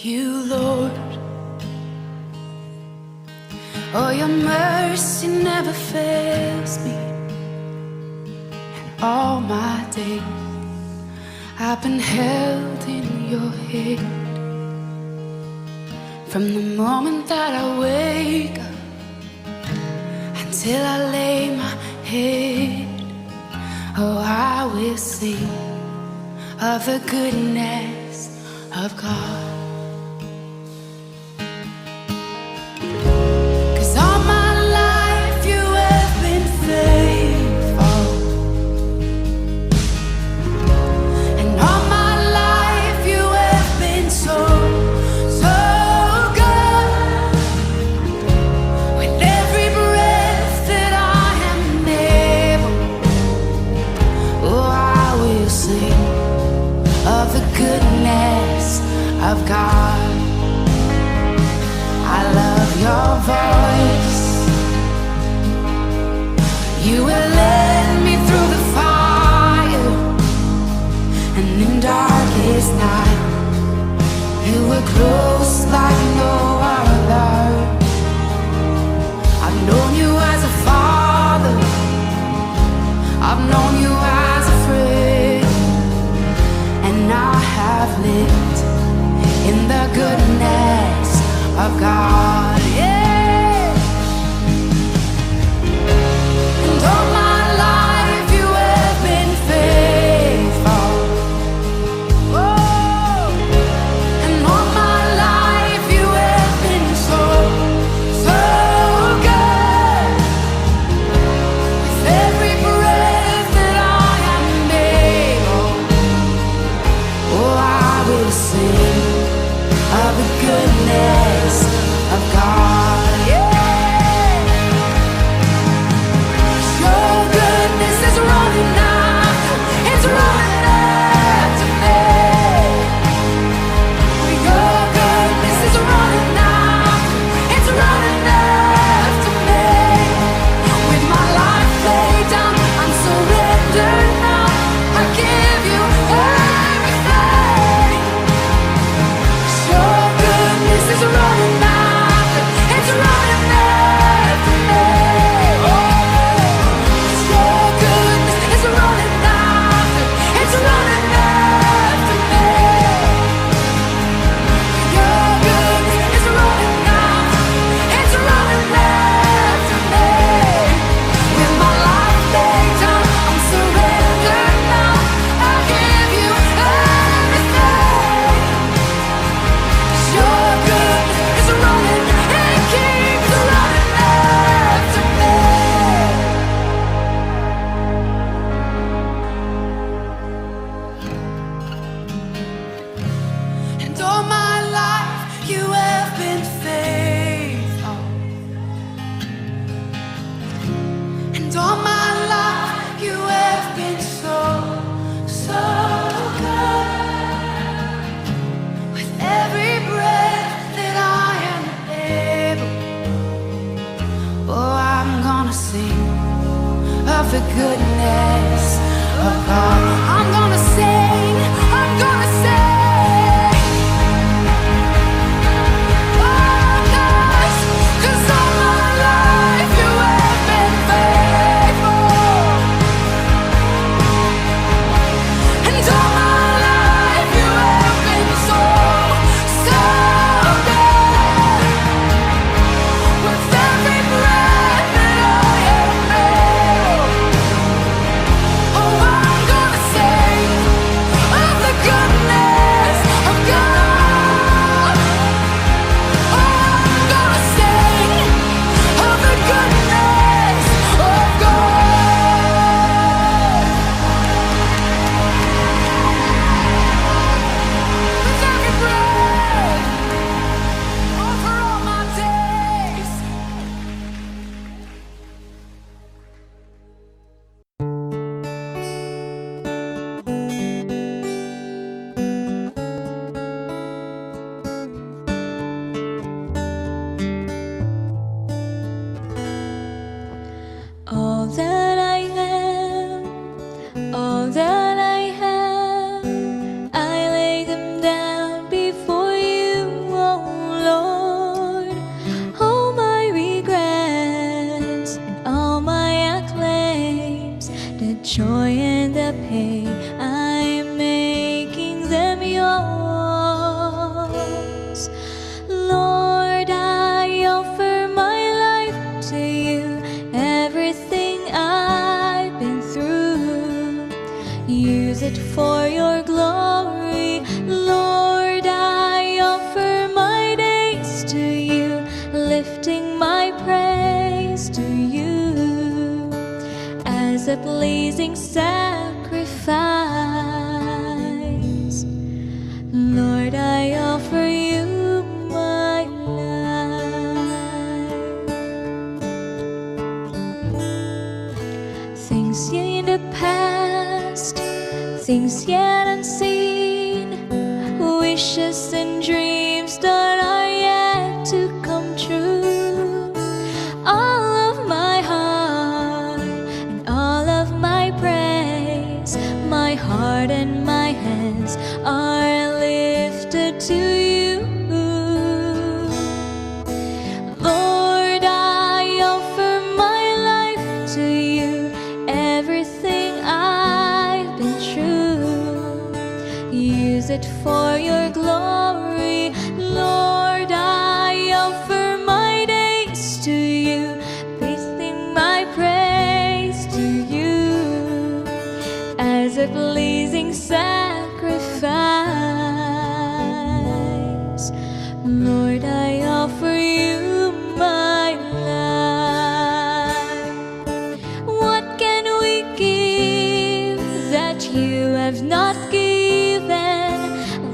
you, Lord. Oh, your mercy never fails me. And all my days I've been held in your hand. From the moment that I wake up until I lay my head, oh, I will sing of the goodness of God. 'Cause all my life you have been faithful, and all my life you have been so, so good. With every breath that I am able, oh, I will sing of the goodness of God. I love your voice. You will lead me through the fire, and in darkest night you were close like no other. I've known you as a father, I've known you as a friend, and I have lived in the goodness of God, yeah. And all my life you have been faithful. Oh, and all my life you have been so, so good. With every breath that I am able, oh, I will sing of the goodness of God, yeah. Your goodness is running after, it's running after me. Your goodness is running after, it's running after me. With my life laid down, I'm surrendered now. I give you everything. Your goodness is running after, it's running after me. Your goodness is running after, it's running after me. Your goodness is running after, it's running after me. With my life laid down, I'm surrendered now. I give you everything. Your goodness is running, it keeps running after me. And all my life you have been faithful, and all my life you have been so, so good. With every breath that I am able, oh, I'm gonna sing of the goodness of God. I'm gonna sing, I'm gonna sing. Oh, 'cause all my life you have been faithful, and all my life you have been so, so good. With every breath that I am able, oh, I'm gonna sing it for your glory. Lord, I offer my days to you, lifting my praise to you as a pleasing sacrifice. Lord, I offer you my life. Things in the past, things yet unseen, wishes and dreams that are yet to come true. All of my heart and all of my praise, my heart and my hands are lifted to you. Lord, I offer my life to you, everything I've been through. Use it for your glory. Lord, I offer my days to you, placing my praise to you as a pleasing sacrifice. Lord, I offer you my life. What can we give that you have not given?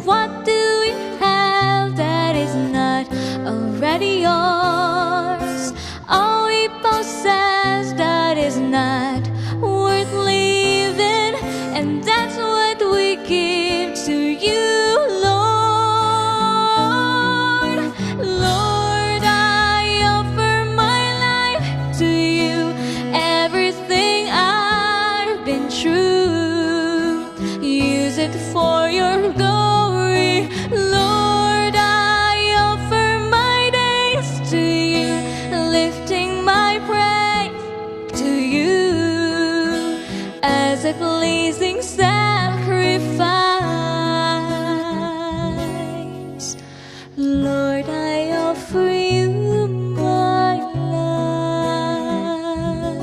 What do we have that is not already yours? All we possess that is not worth living, and that's what we give to you, Lord. Lord, I offer my life to you, everything I've been through. Use it for your glory. Lord, I offer my days to you, lifting my praise to you as a pleasing sacrifice. Lord, I offer you my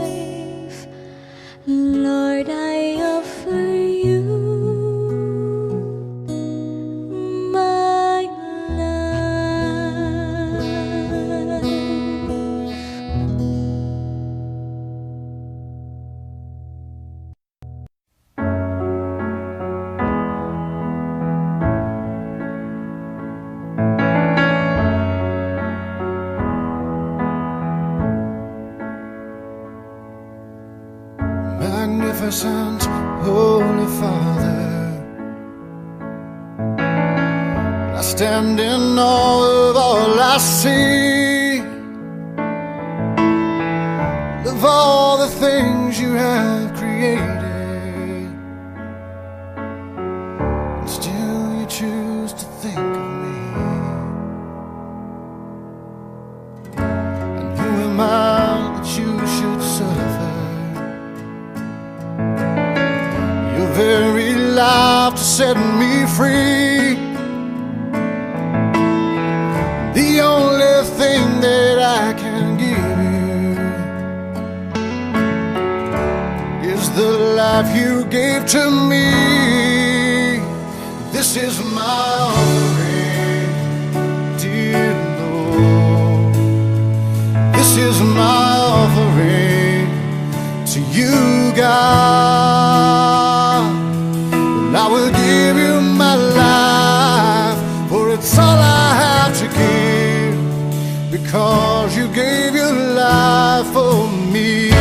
life. Lord, I offer you my life. Magnificent Holy Father, I stand in awe of all I see, of all the things you have created, and still you choose to think of me. And who am I that you should suffer your very life to set me free? The only thing that I can give you is the life you gave to me. This is my offering, dear Lord. This is my offering to you, God. And I will give you my life, for it's all I have to give, because you gave your life for me.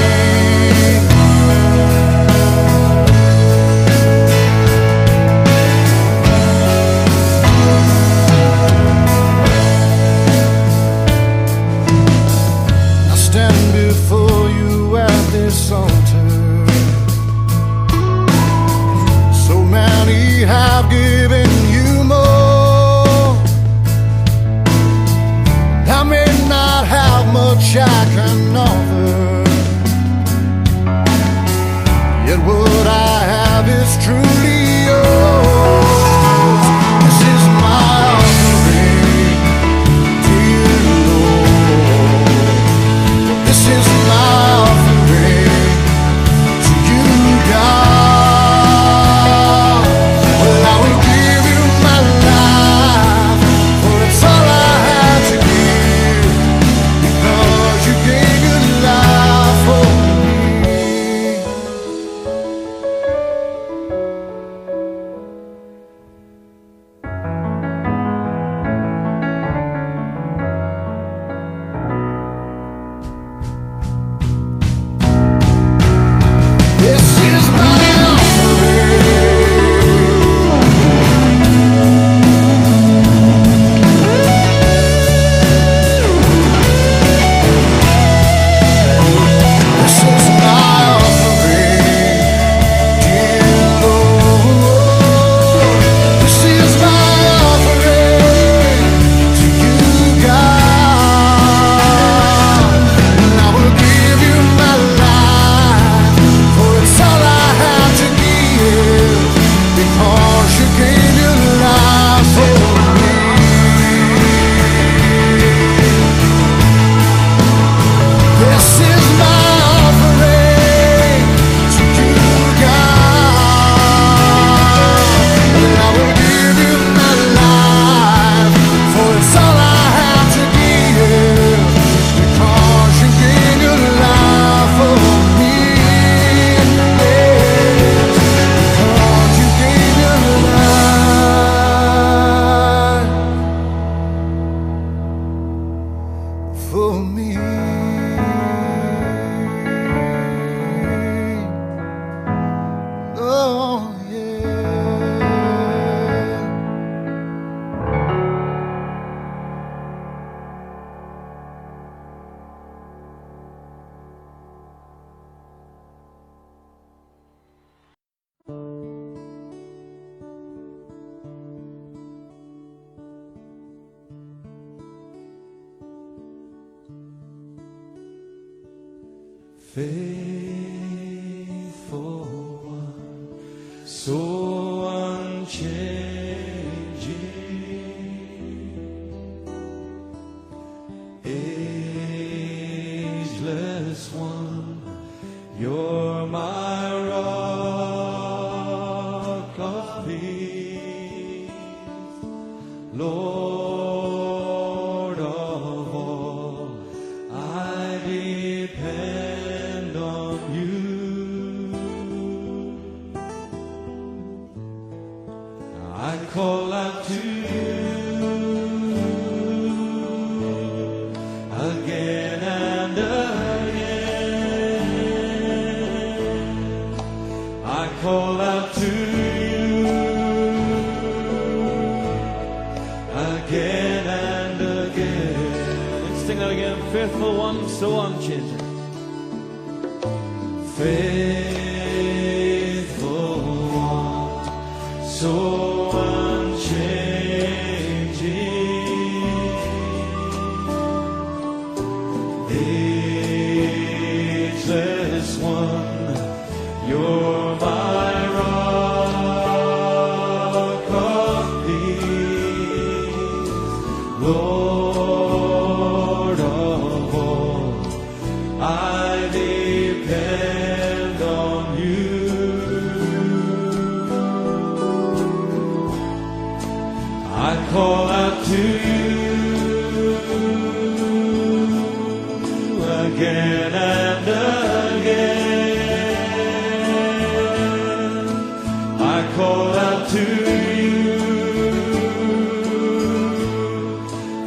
I stand before you at this altar. So many have given you more. I may not have much Faithful one, so unchanging, ageless one, you're my rock of peace, Lord of all, I depend on you. I call out to you again and again. I call out to you again and again. Let's sing that again. Faithful one, so unchanging. Faithful one, so unchanging, ageless one, you're my rock of peace, Lord of all, I depend on you. I call out to you again and again. I call out to you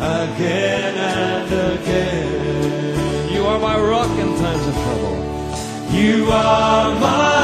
again and again. You are my rock in times of trouble. You are my